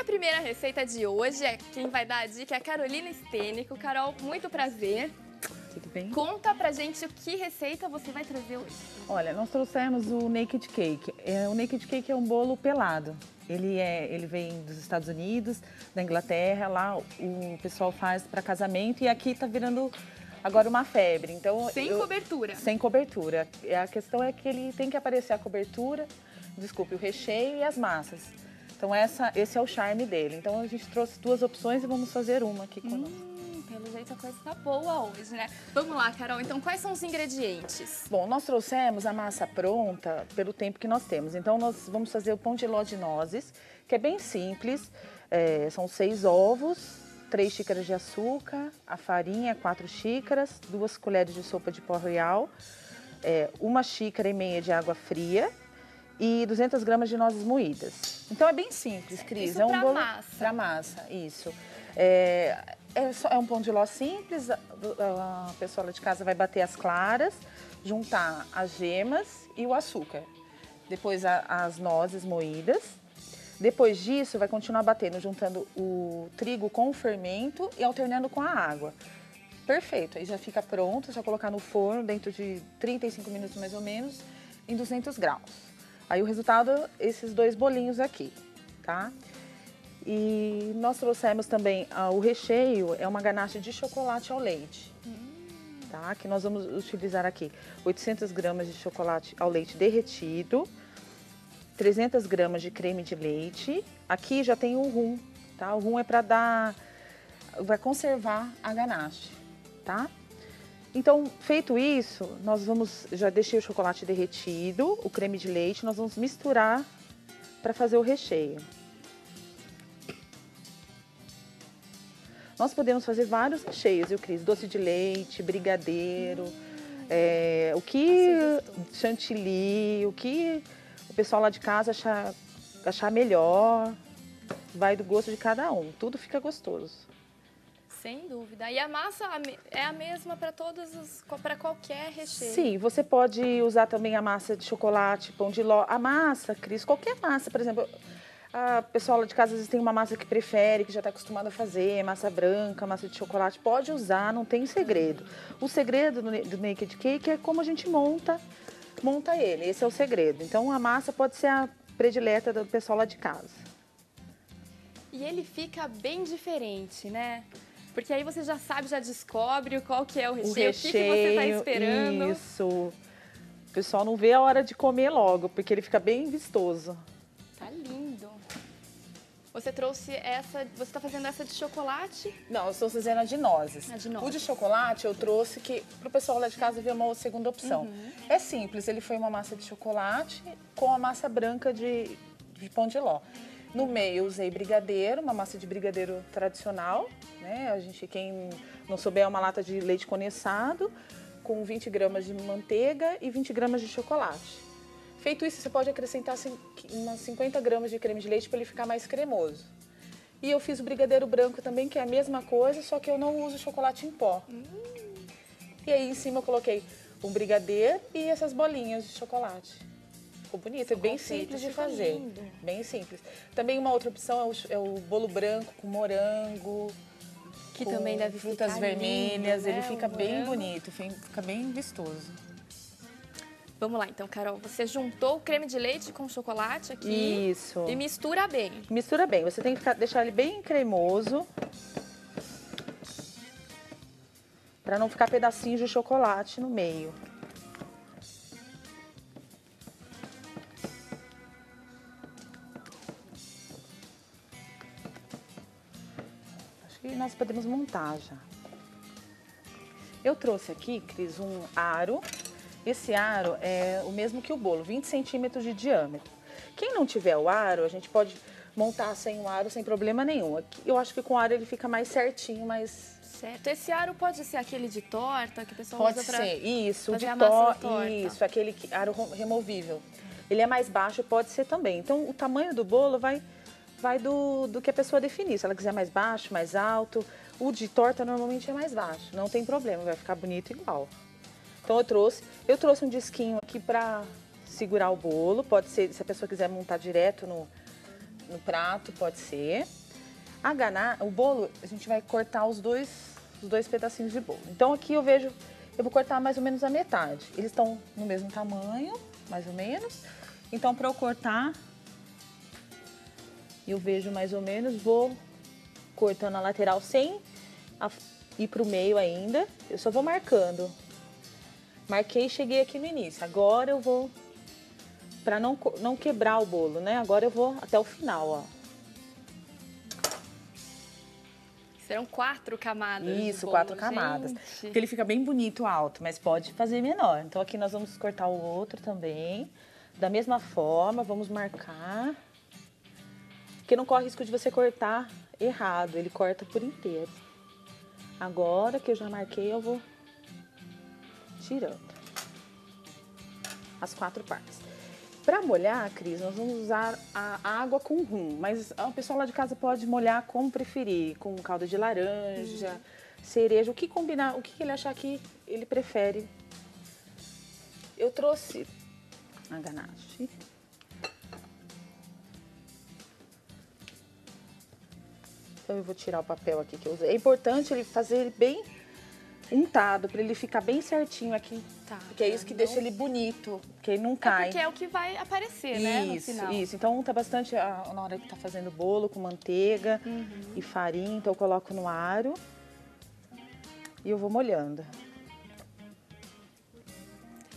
primeira receita de hoje, quem vai dar a dica é a Carolina Stênico. Carol, muito prazer. Tudo bem? Conta pra gente que receita você vai trazer hoje. Olha, nós trouxemos o Naked Cake. O Naked Cake é um bolo pelado. Ele vem dos Estados Unidos, da Inglaterra. Lá o pessoal faz para casamento e aqui tá virando agora uma febre. Então, Sem cobertura. Sem cobertura. A questão é que ele tem que aparecer a cobertura, o recheio e as massas. Então esse é o charme dele. Então a gente trouxe duas opções e vamos fazer uma aqui conosco. Pelo jeito a coisa tá boa hoje, né? Vamos lá, Carol. Então quais são os ingredientes? Bom, nós trouxemos a massa pronta pelo tempo que nós temos. Então nós vamos fazer o pão de ló de nozes, que é bem simples. São 6 ovos, 3 xícaras de açúcar, a farinha, 4 xícaras, 2 colheres de sopa de pó royal, 1,5 xícara de água fria e 200 gramas de nozes moídas. Então é bem simples, Cris. Isso é um pra bolo massa. Pra massa, isso. É um pão de ló simples, a pessoa lá de casa vai bater as claras, juntar as gemas e o açúcar. Depois as nozes moídas. Depois disso, vai continuar batendo, juntando o trigo com o fermento e alternando com a água. Perfeito, aí já fica pronto, é só colocar no forno dentro de 35 minutos mais ou menos, em 200 graus. Aí o resultado, esses 2 bolinhos aqui, tá? E nós trouxemos também o recheio, é uma ganache de chocolate ao leite, tá? Que nós vamos utilizar aqui 800 gramas de chocolate ao leite derretido, 300 gramas de creme de leite. Aqui já tem o rum, tá? O rum é para vai conservar a ganache, tá? Então, feito isso, já deixei o chocolate derretido, o creme de leite, nós vamos misturar para fazer o recheio. Nós podemos fazer vários recheios, viu, Cris? Doce de leite, brigadeiro, chantilly, o que o pessoal lá de casa achar melhor, vai do gosto de cada um. Tudo fica gostoso. Sem dúvida. E a massa é a mesma para qualquer recheio? Sim, você pode usar também a massa de chocolate, pão de ló. A massa, Cris, qualquer massa, por exemplo, a pessoa lá de casa às vezes tem uma massa que prefere, que já está acostumada a fazer, massa branca, massa de chocolate, pode usar, não tem segredo. O segredo do Naked Cake é como a gente monta ele, esse é o segredo. Então a massa pode ser a predileta do pessoal lá de casa. E ele fica bem diferente, né? Porque aí você já sabe, já descobre qual que é o recheio, o que você está esperando. Isso. O pessoal não vê a hora de comer logo, porque ele fica bem vistoso. Tá lindo. Você trouxe você está fazendo essa de chocolate? Não, eu estou fazendo a de nozes. A de nozes. O de chocolate eu trouxe para o pessoal lá de casa ver uma segunda opção. É simples, ele foi uma massa de chocolate com a massa branca de pão de ló. No meio eu usei brigadeiro, uma massa de brigadeiro tradicional, né? Quem não souber, é uma lata de leite condensado com 20 gramas de manteiga e 20 gramas de chocolate. Feito isso, você pode acrescentar umas 50 gramas de creme de leite para ele ficar mais cremoso. E eu fiz o brigadeiro branco também, que é a mesma coisa, só que eu não uso chocolate em pó. E aí em cima eu coloquei um brigadeiro e essas bolinhas de chocolate. Ficou bonito, é bem simples de fazer. Lindo. Bem simples. Também uma outra opção é o bolo branco com morango. Que também deve frutas ficar vermelhas, lindo, né? ele fica bem bonito, fica bem vistoso. Vamos lá, então, Carol, você juntou o creme de leite com o chocolate aqui. Isso. E mistura bem. Mistura bem, você tem que deixar ele bem cremoso, para não ficar pedacinhos de chocolate no meio. Acho que nós podemos montar já. Eu trouxe aqui, Cris, um aro. Esse aro é o mesmo que o bolo, 20 centímetros de diâmetro. Quem não tiver o aro, a gente pode montar sem o aro, sem problema nenhum. Eu acho que com o aro ele fica mais certinho, mais... Certo. Esse aro pode ser aquele de torta que o pessoal Pode usa pra ser, isso, fazer de a massa de torta. Isso, aquele aro removível. Ele é mais baixo, pode ser também. Então, o tamanho do bolo vai do que a pessoa definir. Se ela quiser mais baixo, mais alto. O de torta normalmente é mais baixo, não tem problema, vai ficar bonito igual. Então eu trouxe um disquinho aqui para segurar o bolo, pode ser, se a pessoa quiser montar direto no prato, pode ser. O bolo, a gente vai cortar os dois pedacinhos de bolo. Então aqui eu vou cortar mais ou menos a metade. Eles estão no mesmo tamanho, mais ou menos. Então para eu cortar, eu vejo mais ou menos, vou cortando a lateral sem ir pro meio ainda. Eu só vou marcando. Marquei e cheguei aqui no início. Agora eu vou, para não quebrar o bolo, né? Agora eu vou até o final, ó. Serão 4 camadas. Isso, de bolo, 4 camadas. gente. Porque ele fica bem bonito alto, mas pode fazer menor. Então aqui nós vamos cortar o outro também. Da mesma forma, vamos marcar. Porque não corre risco de você cortar errado, ele corta por inteiro. Agora que eu já marquei, eu vou tirando as 4 partes. Para molhar, Cris, nós vamos usar a água com rum, mas o pessoal lá de casa pode molhar como preferir, com calda de laranja, cereja, o que combinar, o que ele achar que ele prefere. Eu trouxe a ganache. Então eu vou tirar o papel aqui que eu usei. É importante ele fazer ele bem untado, para ele ficar bem certinho aqui. Tá. Porque é isso que deixa ele bonito, que ele não cai. Porque é o que vai aparecer, né, no final. Isso. Então unta bastante na hora que tá fazendo bolo com manteiga e farinha. Então eu coloco no aro e eu vou molhando.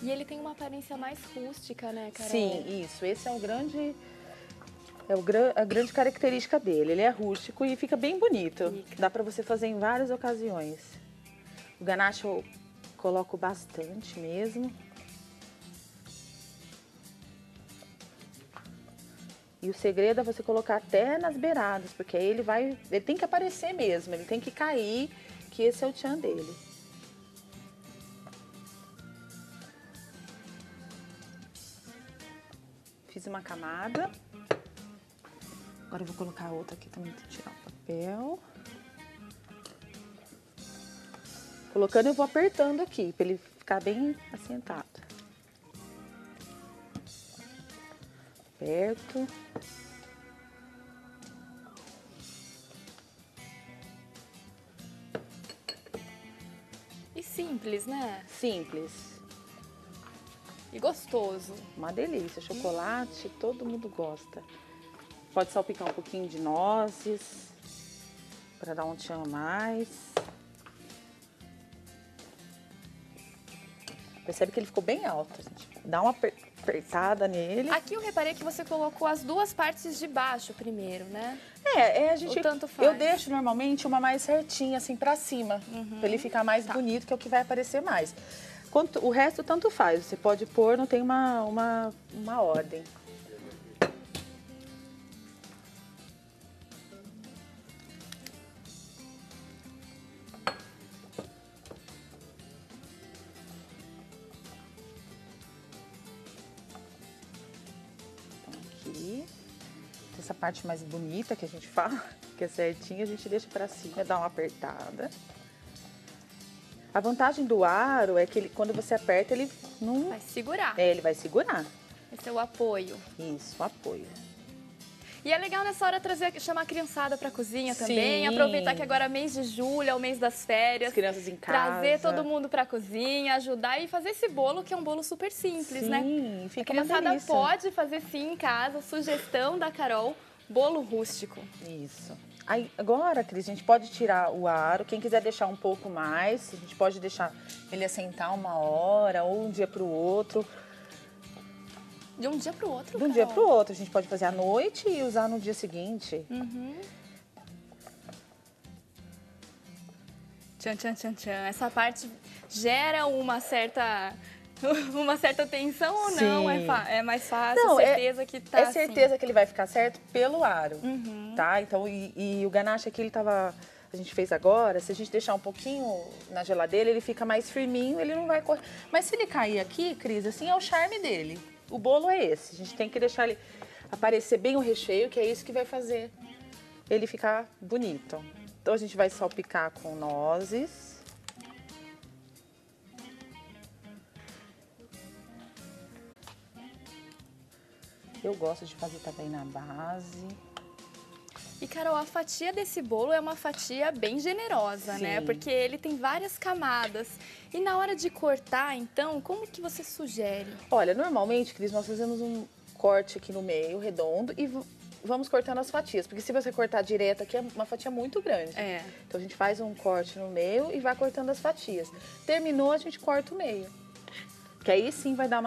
E ele tem uma aparência mais rústica, né, Carol? Sim, isso. Esse é a grande característica dele. Ele é rústico e fica bem bonito. Dá para você fazer em várias ocasiões. O ganache eu coloco bastante mesmo. E o segredo é você colocar até nas beiradas, porque aí ele tem que aparecer mesmo, ele tem que cair, que esse é o tchan dele. Fiz uma camada. Agora eu vou colocar outra aqui também para tirar o papel. Colocando, eu vou apertando aqui, para ele ficar bem assentado. Aperto. E simples, né? Simples. E gostoso. Uma delícia. Chocolate, todo mundo gosta. Pode salpicar um pouquinho de nozes, para dar um tchan a mais. Percebe que ele ficou bem alto, gente. Dá uma apertada nele. Aqui eu reparei que você colocou as 2 partes de baixo primeiro, né? A gente... Ou tanto faz? Eu deixo normalmente uma mais certinha, assim, pra cima. Pra ele ficar mais bonito, que é o que vai aparecer mais. O resto, tanto faz. Você pode pôr, não tem uma ordem. Essa parte mais bonita que a gente fala, que é certinha, a gente deixa pra cima, dá uma apertada. A vantagem do aro é que quando você aperta, ele não... Vai segurar. Ele vai segurar. Esse é o apoio. Isso, o apoio. E é legal nessa hora chamar a criançada pra cozinha também. Sim. Aproveitar que agora é mês de julho, é o mês das férias. As crianças em casa. Trazer todo mundo pra cozinha, ajudar e fazer esse bolo, que é um bolo super simples, né? Sim, fica a uma criançada delícia. pode fazer sim em casa. Sugestão da Carol, bolo rústico. Isso. Aí, agora, Cris, a gente pode tirar o aro. Quem quiser deixar um pouco mais, a gente pode deixar ele assentar 1 hora ou um dia pro outro. De um dia pro outro, De um dia pro outro. A gente pode fazer à noite e usar no dia seguinte. Tchan, tchan, tchan, tchan. Essa parte gera uma certa tensão ou não? Sim. É mais fácil, Não, certeza que tá É certeza assim. que ele vai ficar certo pelo aro, tá? Então, e o ganache aqui, a gente fez agora, se a gente deixar um pouquinho na geladeira, ele fica mais firminho, ele não vai correr. Mas se ele cair aqui, Cris, assim é o charme dele. O bolo é esse, a gente tem que deixar ele aparecer bem o recheio, que é isso que vai fazer ele ficar bonito. Então, a gente vai salpicar com nozes. Eu gosto de fazer também na base. E, Carol, a fatia desse bolo é uma fatia bem generosa, Sim. né? Porque ele tem várias camadas. E na hora de cortar, então, como que você sugere? Olha, normalmente, Cris, nós fazemos um corte aqui no meio, redondo, e vamos cortando as fatias. Porque se você cortar direto aqui, é uma fatia muito grande. É. Então, a gente faz um corte no meio e vai cortando as fatias. Terminou, a gente corta o meio. Que aí sim vai dar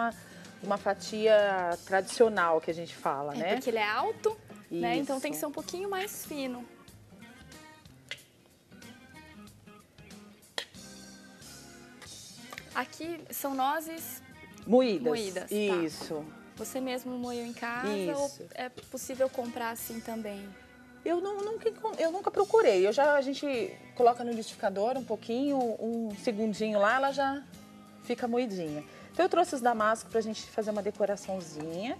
uma fatia tradicional, que a gente fala, né? Porque ele é alto, né? Então Isso. tem que ser um pouquinho mais fino. Aqui são nozes Moídas. moídas. Tá. Isso. Você mesmo moeu em casa Isso. ou é possível comprar assim também? Eu nunca procurei. A gente coloca no liquidificador um pouquinho, um segundinho lá, ela já fica moidinha. Então eu trouxe os damascos pra gente fazer uma decoraçãozinha.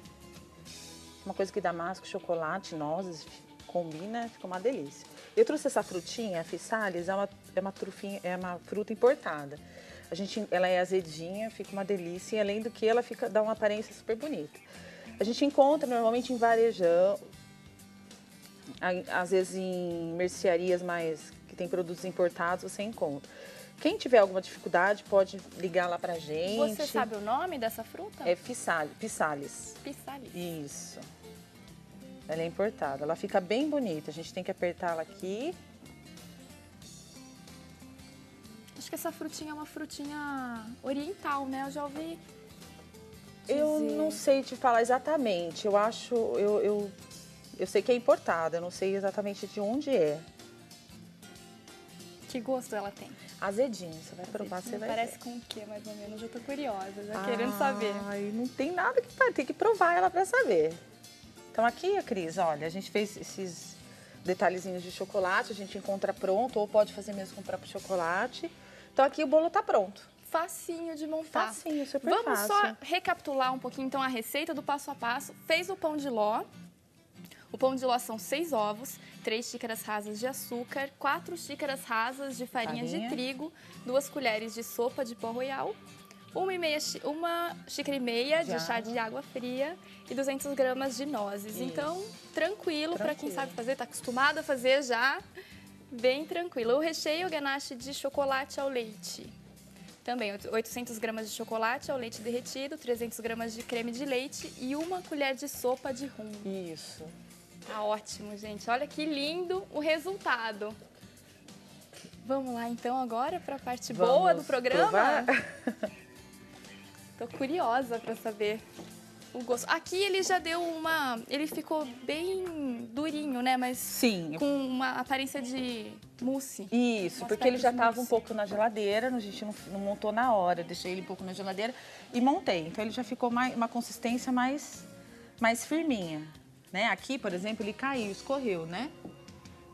Uma coisa que damasco, chocolate, nozes, combina, fica uma delícia. Eu trouxe essa frutinha, a Fissalis, é uma fruta importada. Ela é azedinha, fica uma delícia, e além do que ela dá uma aparência super bonita. A gente encontra normalmente em varejão, às vezes em mercearias que tem produtos importados, você encontra. Quem tiver alguma dificuldade pode ligar lá pra gente. Você sabe o nome dessa fruta? É Fissalis. Pissalis. Isso. Ela é importada. Ela fica bem bonita. A gente tem que apertar ela aqui. Acho que essa frutinha é uma frutinha oriental, né? Eu já ouvi Eu dizer. não sei te falar exatamente. Eu sei que é importada. Eu não sei exatamente de onde é. Que gosto ela tem? Azedinho. Você vai provar, você vai Parece ver. com o quê, mais ou menos? Eu tô curiosa, já querendo saber. Ai, não tem nada que tem que provar ela pra saber. Então aqui, a Cris, olha, a gente fez esses detalhezinhos de chocolate, a gente encontra pronto, ou pode fazer mesmo com o próprio chocolate. Então aqui o bolo tá pronto. Facinho de montar. Facinho, super Vamos fácil. só recapitular um pouquinho, então, a receita do passo a passo. Fez o pão de ló. O pão de ló são 6 ovos, 3 xícaras rasas de açúcar, 4 xícaras rasas de farinha de trigo, 2 colheres de sopa de pó royal, 1 xícara e meia de chá de água fria e 200 gramas de nozes. Isso. Então, tranquilo para quem sabe fazer, tá acostumado a fazer já, bem tranquilo. O recheio, ganache de chocolate ao leite. Também 800 gramas de chocolate ao leite derretido, 300 gramas de creme de leite e 1 colher de sopa de rum. Isso. Tá ótimo, gente. Olha que lindo o resultado. Vamos lá, então, agora para a parte boa do programa? Tô curiosa para saber o gosto. Aqui ele já deu ele ficou bem durinho, né? Mas sim, com uma aparência de mousse. Isso, porque ele já estava um pouco na geladeira, a gente não montou na hora, eu deixei ele um pouco na geladeira e montei. Então ele já ficou uma consistência mais firminha, né? Aqui, por exemplo, ele caiu, escorreu, né?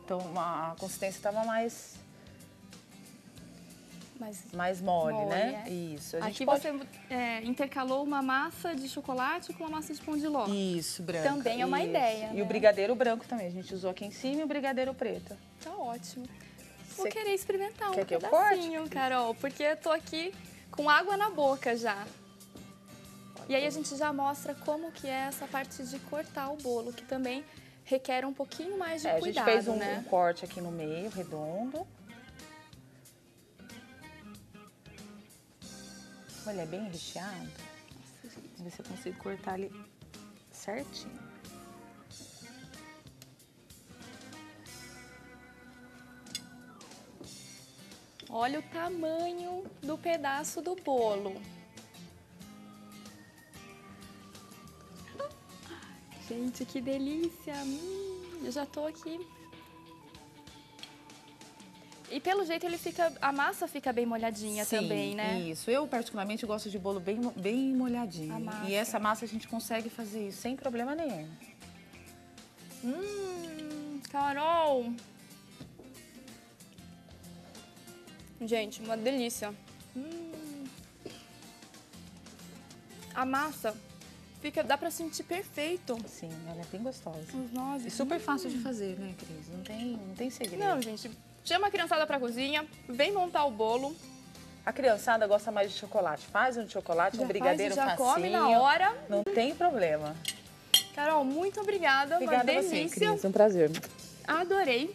Então a consistência estava mais mole, né? É. Isso. Aqui você intercalou uma massa de chocolate com uma massa de pão de ló. Isso, branca. Também é uma ideia, E né? o brigadeiro branco também, a gente usou aqui em cima e o brigadeiro preto. Tá ótimo. Vou querer experimentar quer que eu pedacinho, corte? Carol, porque eu tô aqui com água na boca já. E aí a gente já mostra como que é essa parte de cortar o bolo, que também requer um pouquinho mais de cuidado, a gente fez né? um corte aqui no meio, redondo. Olha, é bem recheado. Vamos ver se eu consigo cortar ali certinho. Olha o tamanho do pedaço do bolo. Gente, que delícia! Eu já tô aqui. E pelo jeito a massa fica bem molhadinha também, né? Isso. Eu particularmente gosto de bolo bem molhadinho. A massa. E essa massa a gente consegue fazer isso sem problema nenhum. Carol! Gente, uma delícia. A massa dá pra sentir perfeito. Sim, ela é bem gostosa. Os nozes. E super fácil de fazer, né, Cris? Não tem segredo. Não, gente, chama a criançada pra cozinha, vem montar o bolo. A criançada gosta mais de chocolate. Faz um de chocolate, um brigadeiro já facinho. come na hora. Não tem problema. Carol, muito obrigada. Obrigada uma a você, delícia. Cris. Um prazer. Adorei.